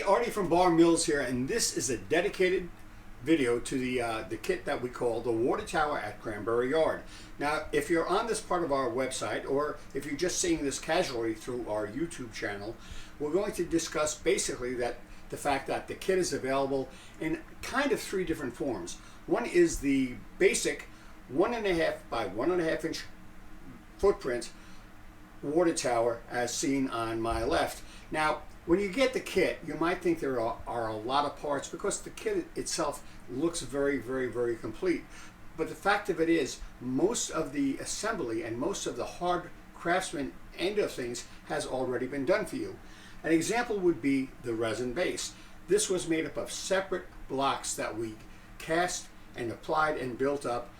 Artie from Bar Mills here, and this is a dedicated video to the kit that we call the water tower at Cranberry Yard. Now, if you're on this part of our website, or if you're just seeing this casually through our YouTube channel, we're going to discuss basically the fact that the kit is available in kind of three different forms. One is the basic 1.5 by 1.5 inch footprint water tower as seen on my left. Now, when you get the kit, you might think there are a lot of parts because the kit itself looks very, very, very complete. But the fact of it is, most of the assembly and most of the hard craftsman end of things has already been done for you. An example would be the resin base. This was made up of separate blocks that we cast and applied and built up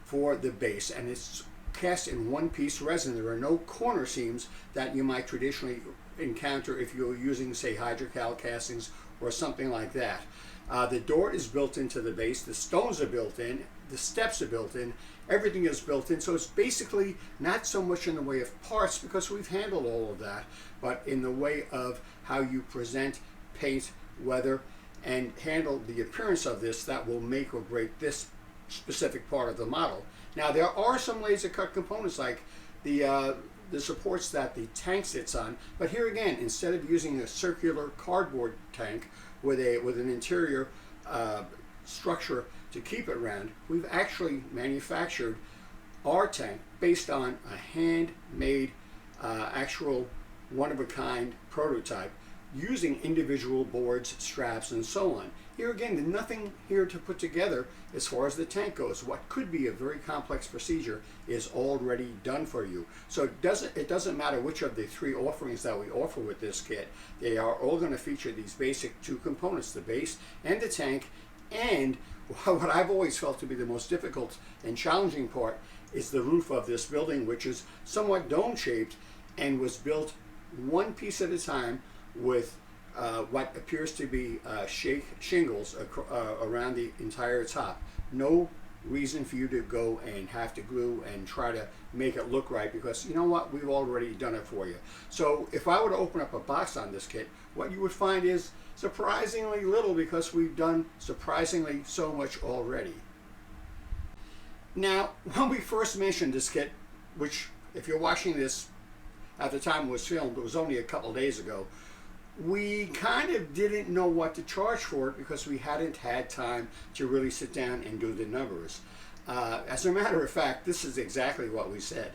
for the base, and it's cast in one piece resin. There are no corner seams that you might traditionally encounter if you're using, say, hydrocal castings or something like that. The door is built into the base, the stones are built in, the steps are built in, everything is built in, so it's basically not so much in the way of parts because we've handled all of that, but in the way of how you present, paint, weather, and handle the appearance of this that will make or break this specific part of the model. Now, there are some laser cut components like the supports that the tank sits on, but here again, instead of using a circular cardboard tank with an interior structure to keep it round, we've actually manufactured our tank based on a handmade actual one-of-a-kind prototype using individual boards, straps, and so on. Here again, there's nothing here to put together as far as the tank goes. What could be a very complex procedure is already done for you. So it doesn't matter which of the three offerings that we offer with this kit. They are all going to feature these basic two components, the base and the tank. And what I've always felt to be the most difficult and challenging part is the roof of this building, which is somewhat dome-shaped and was built one piece at a time with what appears to be shingles around the entire top. No reason for you to go and have to glue and try to make it look right, because you know what, we've already done it for you. So if I were to open up a box on this kit, what you would find is surprisingly little, because we've done surprisingly so much already. Now, when we first mentioned this kit, which if you're watching this at the time it was filmed, it was only a couple days ago, we kind of didn't know what to charge for it because we hadn't had time to really sit down and do the numbers. As a matter of fact, this is exactly what we said.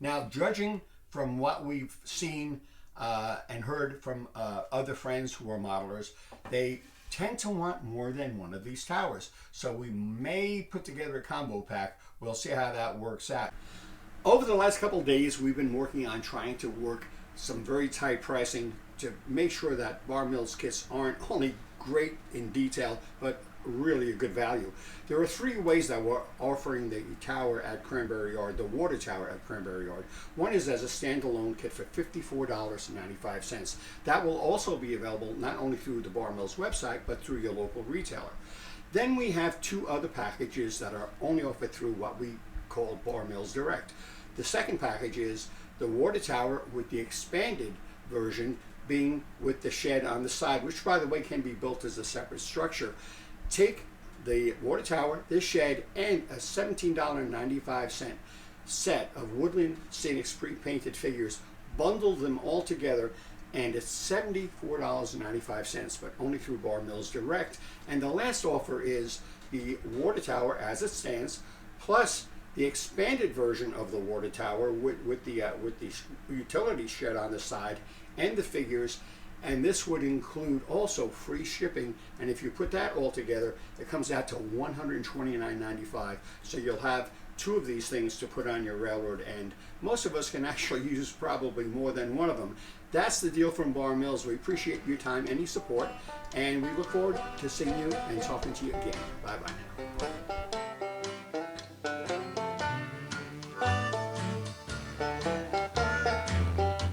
Now, judging from what we've seen and heard from other friends who are modelers, they tend to want more than one of these towers. So we may put together a combo pack. We'll see how that works out. Over the last couple of days, we've been working on trying to work some very tight pricing to make sure that Bar Mills kits aren't only great in detail, but really a good value. There are three ways that we're offering the tower at Cranberry Yard, the water tower at Cranberry Yard. One is as a standalone kit for $54.95. That will also be available not only through the Bar Mills website, but through your local retailer. Then we have two other packages that are only offered through what we call Bar Mills Direct. The second package is the water tower with the expanded version being with the shed on the side, which by the way can be built as a separate structure. Take the water tower, this shed, and a $17.95 set of Woodland Scenics pre-painted figures, bundle them all together, and it's $74.95, but only through Bar Mills Direct. And the last offer is the water tower as it stands, plus the expanded version of the water tower with the utility shed on the side and the figures, and this would include also free shipping, and if you put that all together, it comes out to $129.95. So you'll have two of these things to put on your railroad, and most of us can actually use probably more than one of them. That's the deal from Bar Mills. We appreciate your time and your support, and we look forward to seeing you and talking to you again. Bye-bye now.